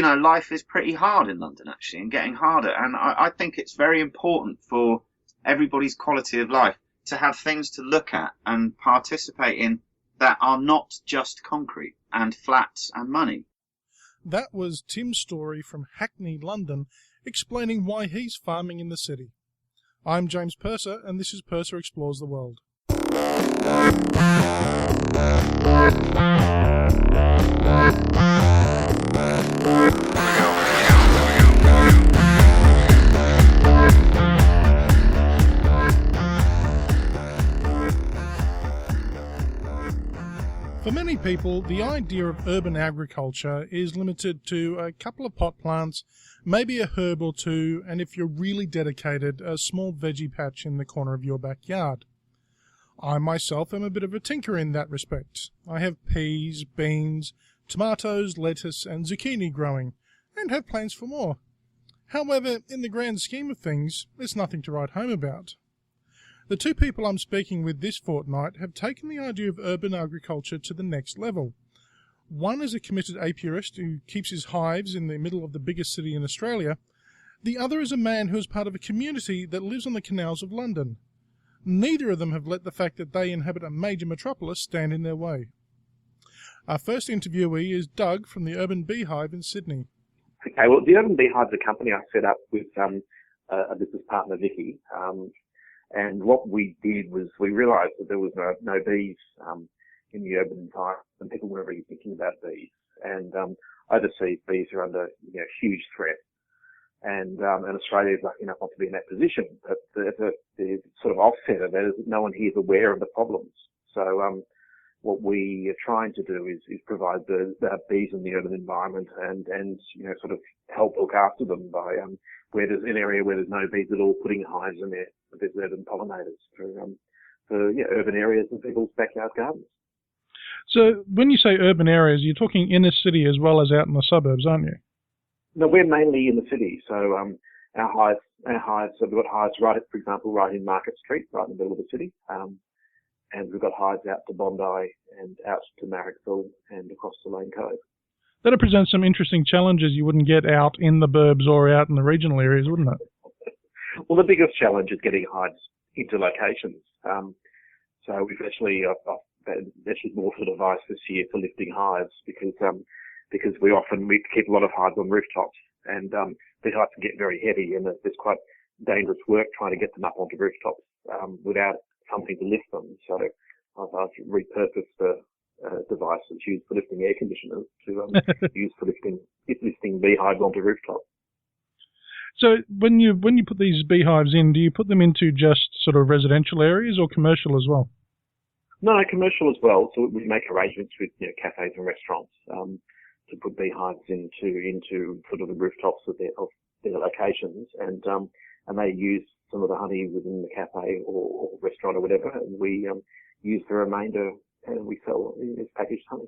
life is pretty hard in London, actually, and getting harder. And I think it's very important for everybody's quality of life to have things to look at and participate in that are not just concrete and flats and money. That was Tim Story from Hackney, London, explaining why he's farming in the city. I'm James Purser, and this is Purser Explores the World. For many people, the idea of urban agriculture is limited to a couple of pot plants, maybe a herb or two, and if you're really dedicated, a small veggie patch in the corner of your backyard. I myself am a bit of a tinker in that respect. I have peas, beans, tomatoes, lettuce and zucchini growing, and have plans for more. However, in the grand scheme of things, there's nothing to write home about. The two people I'm speaking with this fortnight have taken the idea of urban agriculture to the next level. One is a committed apiarist who keeps his hives in the middle of the biggest city in Australia. The other is a man who is part of a community that lives on the canals of London. Neither of them have let the fact that they inhabit a major metropolis stand in their way. Our first interviewee is Doug from the Urban Beehive in Sydney. Okay, well, the Urban Beehive is a company I set up with a business partner, Vicky. And what we did was we realised that there was no bees in the urban environment, and people weren't really thinking about bees. And overseas, bees are under huge threat. And Australia is lucky enough not to be in that position. But the sort of offset of that is that no one here is aware of the problems. So what we are trying to do is provide the bees in the urban environment and sort of help look after them by where there's an area where there's no bees at all, putting hives in there. There's urban pollinators for urban areas and people's backyard gardens. So when you say urban areas, you're talking inner city as well as out in the suburbs, aren't you? No, we're mainly in the city. So our hives, so we've got hives for example, right in Market Street, right in the middle of the city. And we've got hives out to Bondi and out to Marrickville and across the Lane Cove. That'll present some interesting challenges you wouldn't get out in the burbs or out in the regional areas, wouldn't it? Well, the biggest challenge is getting hives into locations. So we've actually more sort of advice this year for lifting hives because we keep a lot of hives on rooftops, and these hives can get very heavy, and it's quite dangerous work trying to get them up onto rooftops without something to lift them. So I've repurposed a device that's used for lifting air conditioners to use for lifting beehives onto rooftops. So when you put these beehives in, do you put them into just sort of residential areas or commercial as well? No, commercial as well. So we make arrangements with cafes and restaurants to put beehives into sort of the rooftops of their locations, and they use some of the honey within the cafe or restaurant or whatever, and we use the remainder and we sell as packaged honey.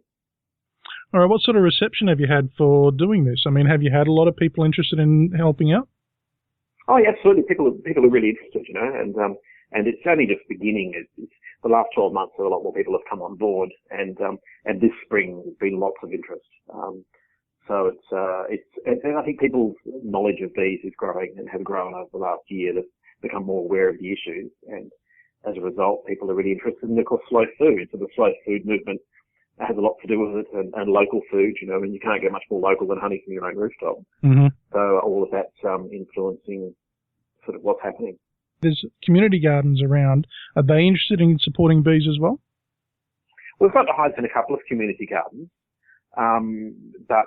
All right, what sort of reception have you had for doing this? I mean, have you had a lot of people interested in helping out? Oh, yeah, absolutely. People are really interested, and it's only just beginning. It's the last 12 months, a lot more people have come on board, and this spring there's been lots of interest. So and I think people's knowledge of bees is growing and have grown over the last year. They've become more aware of the issues, and as a result, people are really interested in, of course, slow food. So the slow food movement has a lot to do with it, and local food, and you can't get much more local than honey from your own rooftop. Mm-hmm. So all of that's influencing sort of what's happening. There's community gardens around. Are they interested in supporting bees as well? We've got the hives in a couple of community gardens, but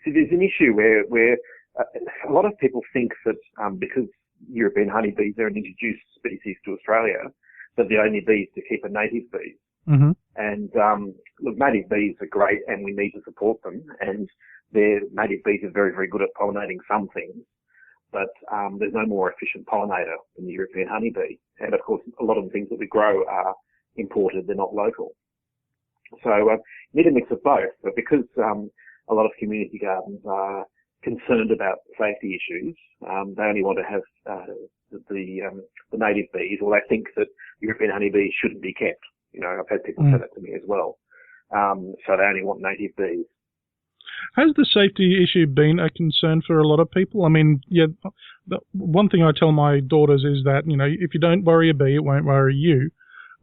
there's an issue where a lot of people think that because European honeybees are an introduced species to Australia, that the only bees to keep are native bees. Mm-hmm. And look, native bees are great, and we need to support them. And their native bees are very, very good at pollinating some things, but there's no more efficient pollinator than the European honeybee. And of course, a lot of the things that we grow are imported; they're not local. So you need a mix of both. But because a lot of community gardens are concerned about safety issues, they only want to have the native bees, or they think that European honeybees shouldn't be kept. I've had people say that to me as well. So they only want native bees. Has the safety issue been a concern for a lot of people? I mean, yeah, the one thing I tell my daughters is that, if you don't worry a bee, it won't worry you.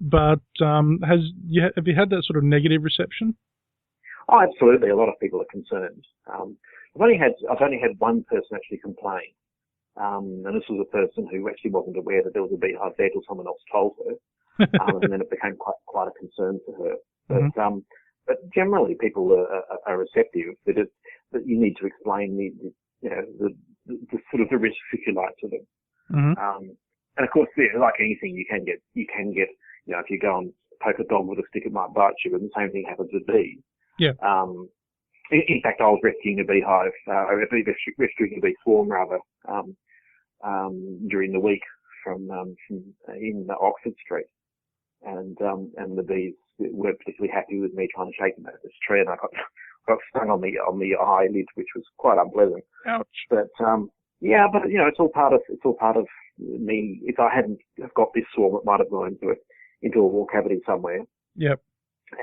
But have you had that sort of negative reception? Oh, absolutely. A lot of people are concerned. I've only had one person actually complain, and this was a person who actually wasn't aware that there was a beehive there till someone else told her, and then it became quite a concern for her. Mm-hmm. But generally, people are receptive. That you need to explain the sort of the risks, if you like, to them. Mm-hmm. And of course, like anything, you can get if you go and poke a dog with a stick, it might bite you, and the same thing happens with bees. Yeah. In fact, I was rescuing a beehive, rescuing a bee swarm rather, during the week from in Oxford Street, and the bees weren't particularly happy with me trying to shake them out of this tree, and I got stung on the eyelid, which was quite unpleasant. Ouch. But it's all part of me. If I hadn't have got this swarm, it might have gone into a wall cavity somewhere. Yep.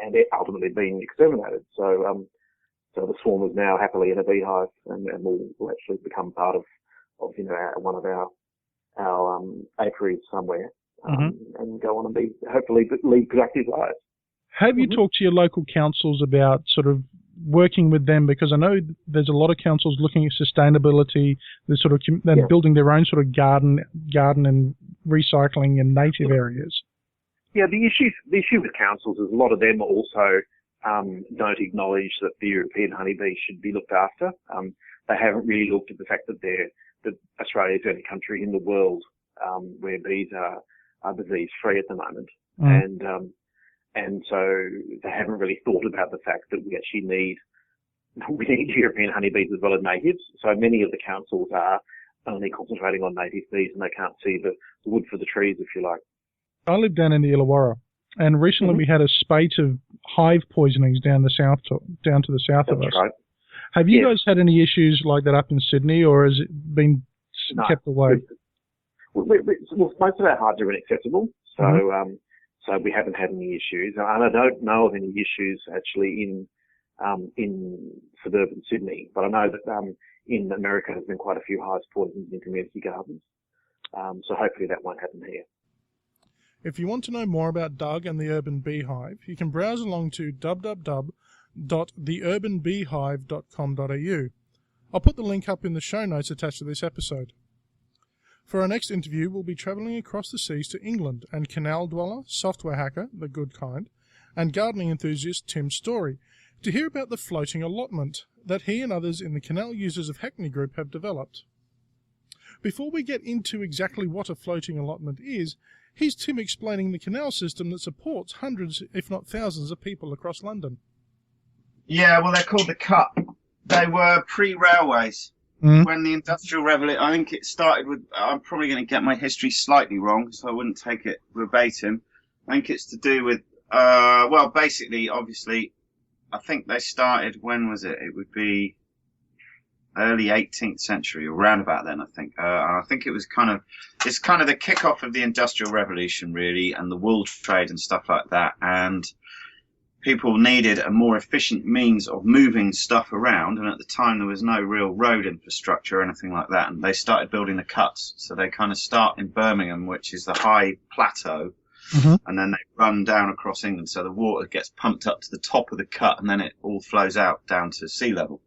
And it ultimately been exterminated. So the swarm is now happily in a beehive, and will actually become part of one of our apiaries somewhere, and go on and be hopefully lead productive lives. Have you talked to your local councils about sort of working with them? Because I know there's a lot of councils looking at sustainability, building their own sort of garden and recycling in native areas. Yeah, the issue with councils is a lot of them also don't acknowledge that the European honeybee should be looked after. They haven't really looked at the fact that Australia is the only country in the world where bees are disease free at the moment, and so they haven't really thought about the fact that we actually need European honeybees as well as natives. So many of the councils are only concentrating on native bees, and they can't see the wood for the trees, if you like. I live down in the Illawarra, and recently we had a spate of hive poisonings down to the south of us. Right. Have you guys had any issues like that up in Sydney, or has it been kept away? Well, most of our hives are inaccessible, so we haven't had any issues. And I don't know of any issues actually in suburban Sydney, but I know that in America there's been quite a few hives poisoned in community gardens. So hopefully that won't happen here. If you want to know more about Doug and the Urban Beehive, you can browse along to www.theurbanbeehive.com.au. I'll put the link up in the show notes attached to this episode. For our next interview, we'll be travelling across the seas to England, and canal dweller, software hacker, the good kind, and gardening enthusiast Tim Story, to hear about the floating allotment that he and others in the Canal Users of Hackney Group have developed. Before we get into exactly what a floating allotment is, here's Tim explaining the canal system that supports hundreds, if not thousands, of people across London. Yeah, well, they're called the Cut. They were pre-railways. When the Industrial Revolution, I think it started with, I'm probably going to get my history slightly wrong, so I wouldn't take it verbatim. I think it's to do with, basically, obviously, I think they started, when was it? It would be early 18th century, or around about then, I think. I think it was it's kind of the kickoff of the Industrial Revolution, really, and the wool trade and stuff like that. And people needed a more efficient means of moving stuff around. And at the time, there was no real road infrastructure or anything like that. And they started building the cuts. So they kind of start in Birmingham, which is the high plateau. And then they run down across England. So the water gets pumped up to the top of the cut, and then it all flows out down to sea level.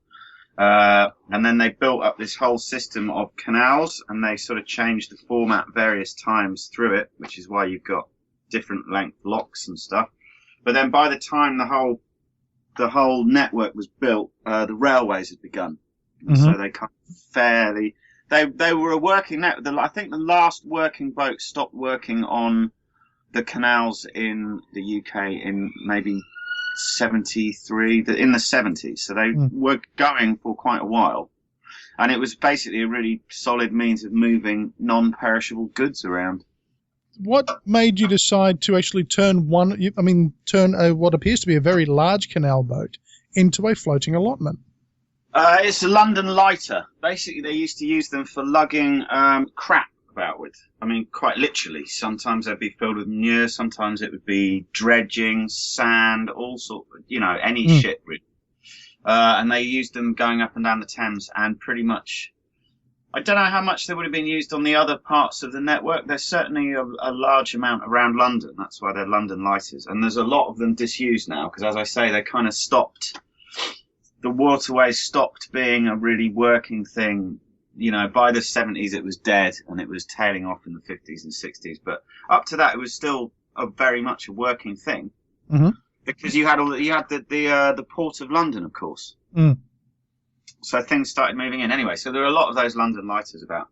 And then they built up this whole system of canals, and they sort of changed the format various times through it, which is why you've got different length locks and stuff. But then by the time the whole network was built, the railways had begun. So they kind of they were a working net. I think the last working boat stopped working on the canals in the UK in maybe 73, in the 70s. So they were going for quite a while. And it was basically a really solid means of moving non-perishable goods around. What made you decide to actually turn what appears to be a very large canal boat into a floating allotment? It's a London lighter. Basically, they used to use them for lugging crap about with. I mean, quite literally. Sometimes they'd be filled with manure. Sometimes it would be dredging, sand, all sorts, any shit, really. and they used them going up and down the Thames, and pretty much, I don't know how much they would have been used on the other parts of the network. There's certainly a large amount around London. That's why they're London lighters. And there's a lot of them disused now because, as I say, they kind of stopped. The waterways stopped being a really working thing. You know, by the 70s it was dead and it was tailing off in the 50s and 60s. But up to that, it was still very much a working thing because you had the Port of London, of course. Mm. So things started moving in anyway. So there are a lot of those London lighters about.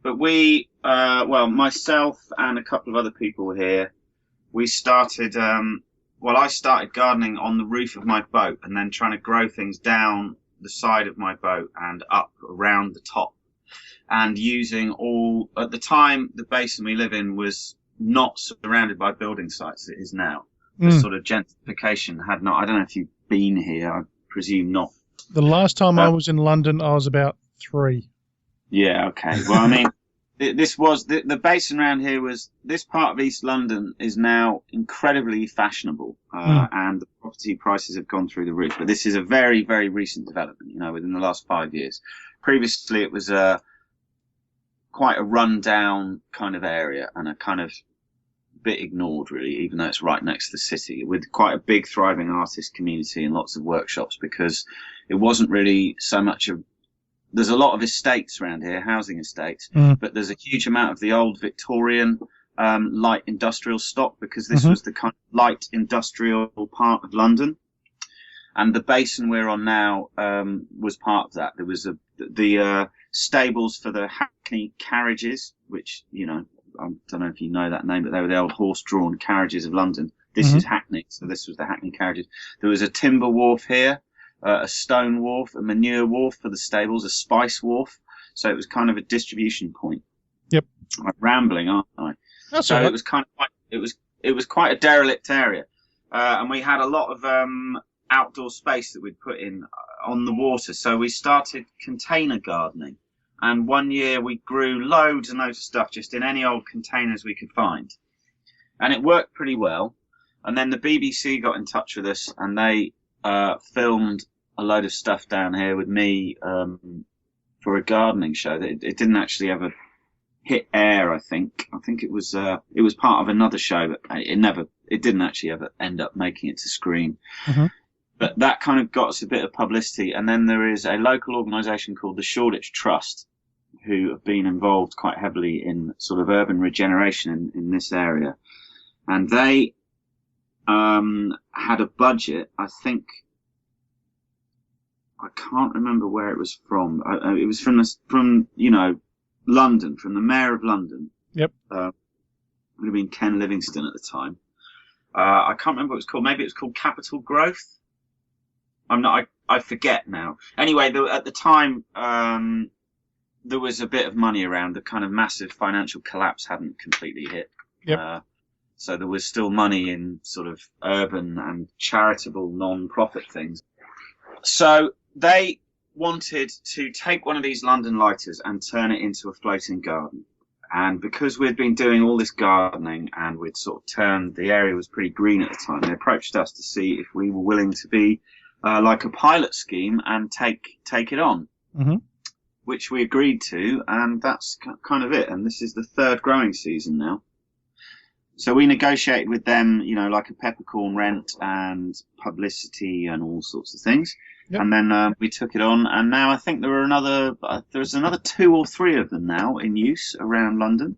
But we, myself and a couple of other people here, we started, I started gardening on the roof of my boat and then trying to grow things down the side of my boat and up around the top. And using at the time, the basin we live in was not surrounded by building sites as it is now. The sort of gentrification had not, I don't know if you've been here, I presume not. The last time I was in London, I was about 3. Yeah, okay. Well, I mean, this was the basin around here this part of East London is now incredibly fashionable, and the property prices have gone through the roof. But this is a very, very recent development, within the last 5 years. Previously, it was quite a run-down kind of area and a kind of bit ignored, really, even though it's right next to the city, with quite a big, thriving artist community and lots of workshops, because it wasn't really so much of. There's a lot of estates around here, housing estates, but there's a huge amount of the old Victorian light industrial stock, because this was the kind of light industrial part of London. And the basin we're on now was part of that. There was the stables for the Hackney carriages, which, I don't know if you know that name, but they were the old horse-drawn carriages of London. This is Hackney, so this was the Hackney carriages. There was a timber wharf here, a stone wharf, a manure wharf for the stables, a spice wharf. So it was kind of a distribution point. Yep. I'm rambling, aren't I? That's so all right. it was kind of it was quite a derelict area, and we had a lot of outdoor space that we'd put in on the water. So we started container gardening. And one year we grew loads and loads of stuff just in any old containers we could find. And it worked pretty well. And then the BBC got in touch with us and they filmed a load of stuff down here with me for a gardening show. It didn't actually ever hit air, I think. I think it was part of another show, but it didn't actually ever end up making it to screen. But that kind of got us a bit of publicity. And then there is a local organisation called the Shoreditch Trust, who have been involved quite heavily in sort of urban regeneration in this area. And they had a budget, I think, I can't remember where it was from. It was from London, from the Mayor of London. Yep. It would have been Ken Livingstone at the time. I can't remember what it was called. Maybe it was called Capital Growth. I forget now. Anyway, at the time, there was a bit of money around. The kind of massive financial collapse hadn't completely hit. Yep. So there was still money in sort of urban and charitable non-profit things. So they wanted to take one of these London lighters and turn it into a floating garden. And because we'd been doing all this gardening and we'd sort of turned, the area was pretty green at the time, they approached us to see if we were willing to be like a pilot scheme and take it on, which we agreed to, and that's kind of it. And this is the third growing season now. So we negotiated with them, like a peppercorn rent and publicity and all sorts of things. Yep. And then we took it on, and now I think there's another 2 or 3 of them now in use around London.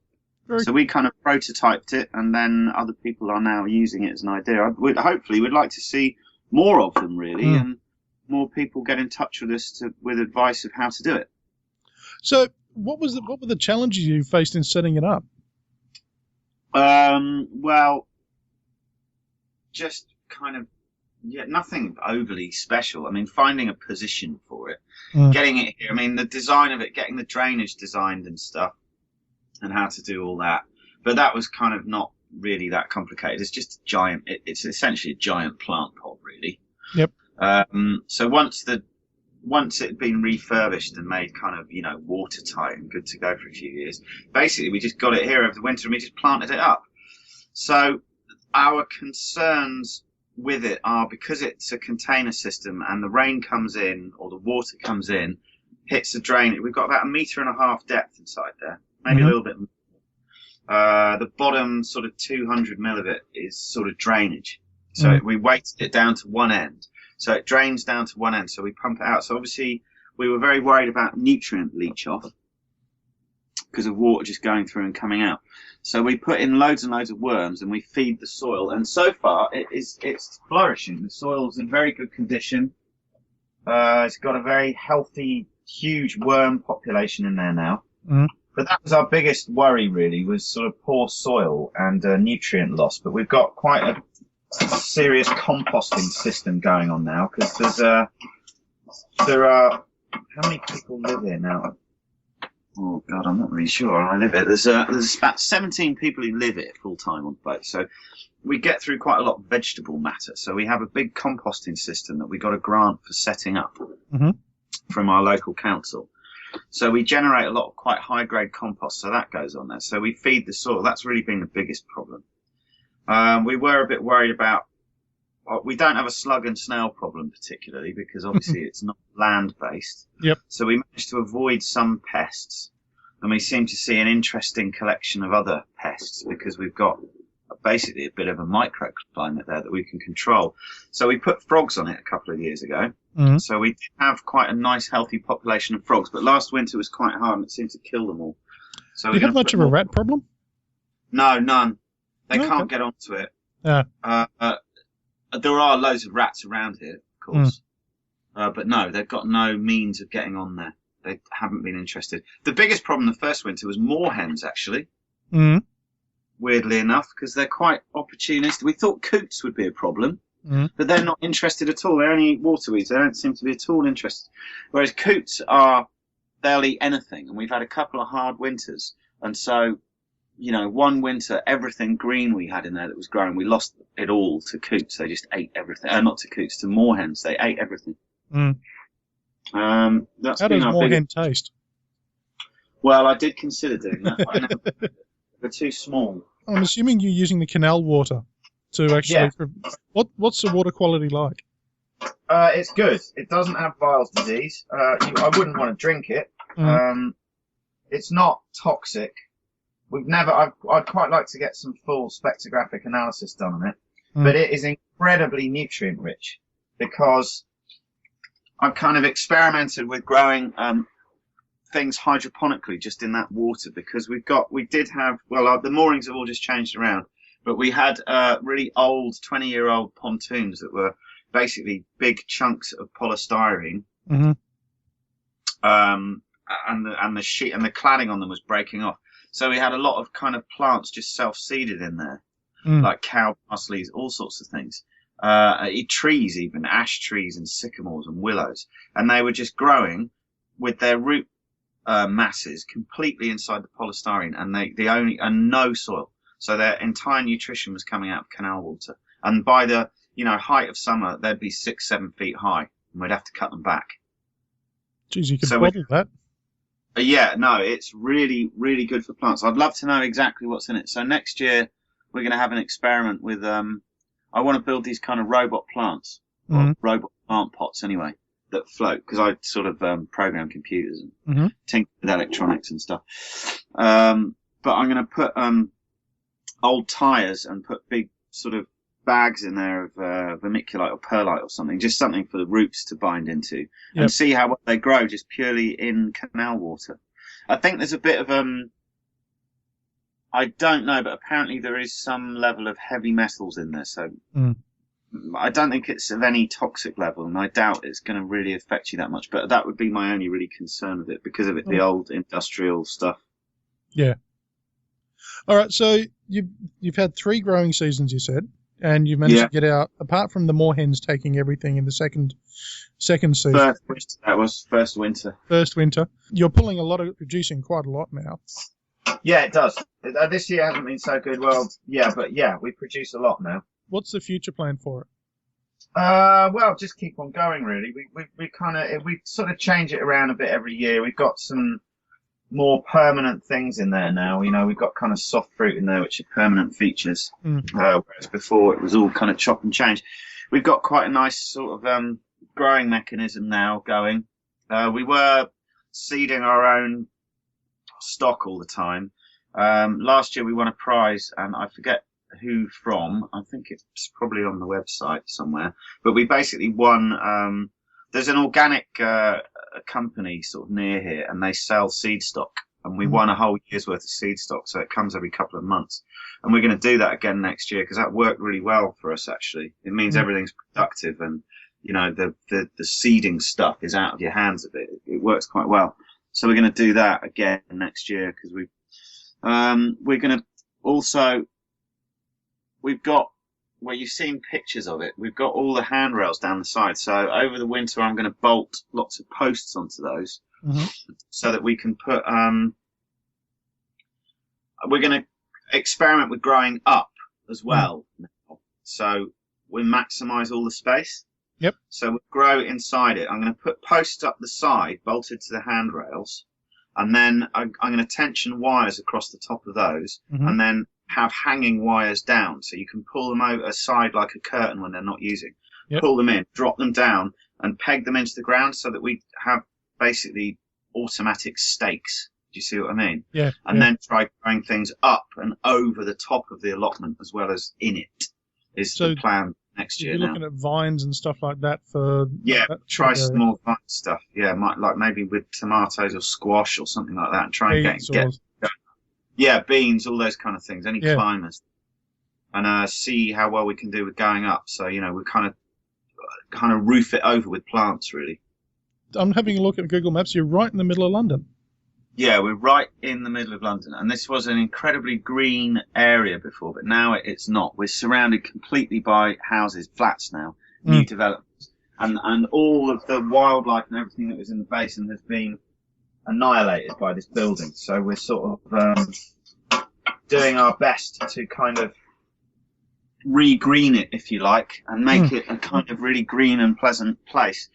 So we kind of prototyped it, and then other people are now using it as an idea. Hopefully we'd like to see more of them, really, and more people get in touch with us with advice of how to do it. So what were the challenges you faced in setting it up? Well, just kind of, nothing overly special. I mean, finding a position for it, getting it here. I mean, the design of it, getting the drainage designed and stuff, and how to do all that. But that was kind of not really that complicated. It's just a giant. It's essentially a giant plant pot, really. Yep. So once it had been refurbished and made kind of, watertight and good to go for a few years, basically we just got it here over the winter and we just planted it up. So our concerns with it are, because it's a container system and the rain comes in or the water comes in, hits the drain. We've got about 1.5 meters depth inside there, maybe a little bit more. The bottom sort of 200 mil of it is sort of drainage. So we weighted it down to one end. So it drains down to one end. So we pump it out. So obviously we were very worried about nutrient leach off because of water just going through and coming out. So we put in loads and loads of worms and we feed the soil. And so far it's flourishing. The soil's in very good condition. It's got a very healthy, huge worm population in there now. But that was our biggest worry, really, was sort of poor soil and nutrient loss. But we've got quite a serious composting system going on now, because there are, how many people live here now? Oh God, I'm not really sure. I live here. There's about 17 people who live here full time on the boat. So we get through quite a lot of vegetable matter. So we have a big composting system that we got a grant for setting up from our local council. So we generate a lot of quite high grade compost. So that goes on there. So we feed the soil. That's really been the biggest problem. We were a bit worried about, we don't have a slug and snail problem particularly, because obviously it's not land based. Yep. So we managed to avoid some pests, and we seem to see an interesting collection of other pests because we've got basically a bit of a microclimate there that we can control. So we put frogs on it a couple of years ago. So we did have quite a nice healthy population of frogs, but last winter was quite hard and it seemed to kill them all. So do you have much of a rat problem? No, none. They can't get onto it. Yeah. There are loads of rats around here, of course. But no, they've got no means of getting on there. They haven't been interested. The biggest problem the first winter was moorhens, actually. Weirdly enough, because they're quite opportunistic. We thought coots would be a problem, but they're not interested at all. They only eat waterweeds. They don't seem to be at all interested. Whereas coots they'll eat anything. And we've had a couple of hard winters. And so, you know, one winter, everything green we had in there that was growing, we lost it all to coots. They just ate everything. Not to coots, to moorhens. They ate everything. That's How does moorhen taste? Well, I did consider doing that. They're too small. I'm assuming you're using the canal water to actually... Yeah. What's the water quality like? It's good. It doesn't have Weil's disease. I wouldn't want to drink it. It's not toxic. I'd quite like to get some full spectrographic analysis done on it, but it is incredibly nutrient rich, because I've kind of experimented with growing things hydroponically just in that water, because the moorings have all just changed around, but we had really old 20-year-old pontoons that were basically big chunks of polystyrene, and the sheet and the cladding on them was breaking off. So we had a lot of kind of plants just self-seeded in there, like cow parsleys, all sorts of things. Trees, even ash trees and sycamores and willows, and they were just growing with their root masses completely inside the polystyrene, and no soil. So their entire nutrition was coming out of canal water. And by the height of summer, they'd be 6-7 feet high, and we'd have to cut them back. Geez, you could bottle that. Yeah, no, it's really, really good for plants. I'd love to know exactly what's in it. So next year, we're going to have an experiment with, I want to build these kind of robot plants, or robot plant pots anyway, that float, because I sort of program computers and tinker with electronics and stuff. But I'm going to put old tyres and put big sort of bags in there of vermiculite or perlite or something, just something for the roots to bind into, and see how well they grow just purely in canal water. I think there's a bit of I don't know, but apparently there is some level of heavy metals in there, so I don't think it's of any toxic level, and I doubt it's going to really affect you that much, but that would be my only really concern with it, because of the old industrial stuff. Yeah. All right, so you've had 3 growing seasons, you said, and you've managed to get out, apart from the moorhens taking everything in the second season. That was first winter. First winter. You're producing quite a lot now. Yeah, it does. This year hasn't been so good. Well, we produce a lot now. What's the future plan for it? Well, just keep on going, really. We sort of change it around a bit every year. We've got some more permanent things in there now. You know, we've got kind of soft fruit in there, which are permanent features, whereas before it was all kind of chop and change. We've got quite a nice sort of growing mechanism now going. We were seeding our own stock all the time. Last year we won a prize, and I forget who from. I think it's probably on the website somewhere. But we basically won. There's an organic company sort of near here, and they sell seed stock. And we won a whole year's worth of seed stock, so it comes every couple of months. And we're going to do that again next year because that worked really well for us. Actually, it means everything's productive, and you know the seeding stuff is out of your hands a bit. It works quite well. So we're going to do that again next year because we're going to also. We've got, where you've seen pictures of it, we've got all the handrails down the side. So over the winter, I'm going to bolt lots of posts onto those so that we can put, we're going to experiment with growing up as well. So we maximise all the space. Yep. So we'll grow inside it. I'm going to put posts up the side, bolted to the handrails. And then I'm going to tension wires across the top of those. And then have hanging wires down, so you can pull them over aside like a curtain when they're not using. Pull them in, drop them down, and peg them into the ground so that we have basically automatic stakes. Do you see what I mean? Yeah. And then try growing things up and over the top of the allotment as well as in it is the plan next year. You're looking at vines and stuff like that for try some more vine stuff. Yeah, like maybe with tomatoes or squash or something like that, and try and get beans, all those kind of things, any climbers, and see how well we can do with going up. So, you know, we kind of roof it over with plants, really. I'm having a look at Google Maps. You're right in the middle of London. Yeah, we're right in the middle of London, and this was an incredibly green area before, but now it's not. We're surrounded completely by houses, flats now, new developments, and all of the wildlife and everything that was in the basin has been annihilated by this building. So we're sort of doing our best to kind of re-green it, if you like, and make it a kind of really green and pleasant place.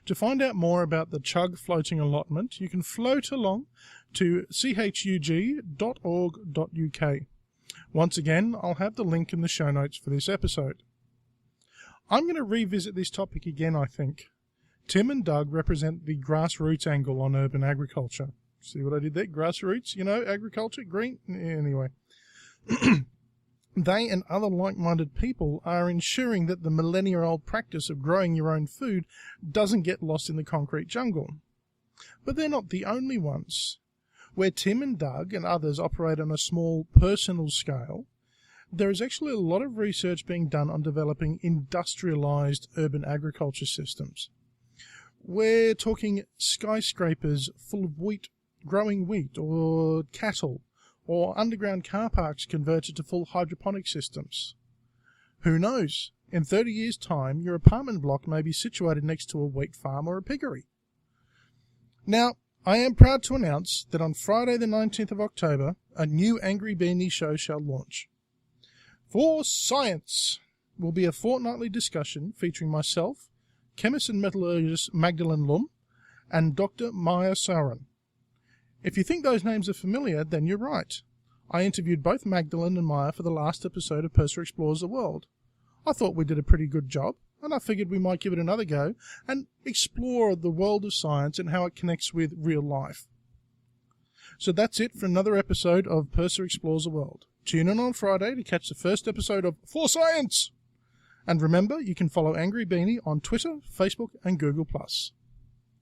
To find out more about the Chug floating allotment, you can float along to chug.org.uk. Once again, I'll have the link in the show notes for this episode. I'm going to revisit this topic again, I think. Tim and Doug represent the grassroots angle on urban agriculture. See what I did there? Grassroots, you know, agriculture, green. Anyway. They and other like-minded people are ensuring that the millennia-old practice of growing your own food doesn't get lost in the concrete jungle. But they're not the only ones. Where Tim and Doug and others operate on a small personal scale, there is actually a lot of research being done on developing industrialized urban agriculture systems. We're talking skyscrapers full of growing wheat or cattle, or underground car parks converted to full hydroponic systems. Who knows? In 30 years' time, your apartment block may be situated next to a wheat farm or a piggery. Now, I am proud to announce that on Friday the 19th of October, a new Angry Beanie show shall launch. For Science will be a fortnightly discussion featuring myself, chemist and metallurgist Magdalene Lum, and Dr. Maya Sauron. If you think those names are familiar, then you're right. I interviewed both Magdalene and Maya for the last episode of Purser Explores the World. I thought we did a pretty good job, and I figured we might give it another go and explore the world of science and how it connects with real life. So that's it for another episode of Purser Explores the World. Tune in on Friday to catch the first episode of For Science! And remember, you can follow Angry Beanie on Twitter, Facebook, and Google+.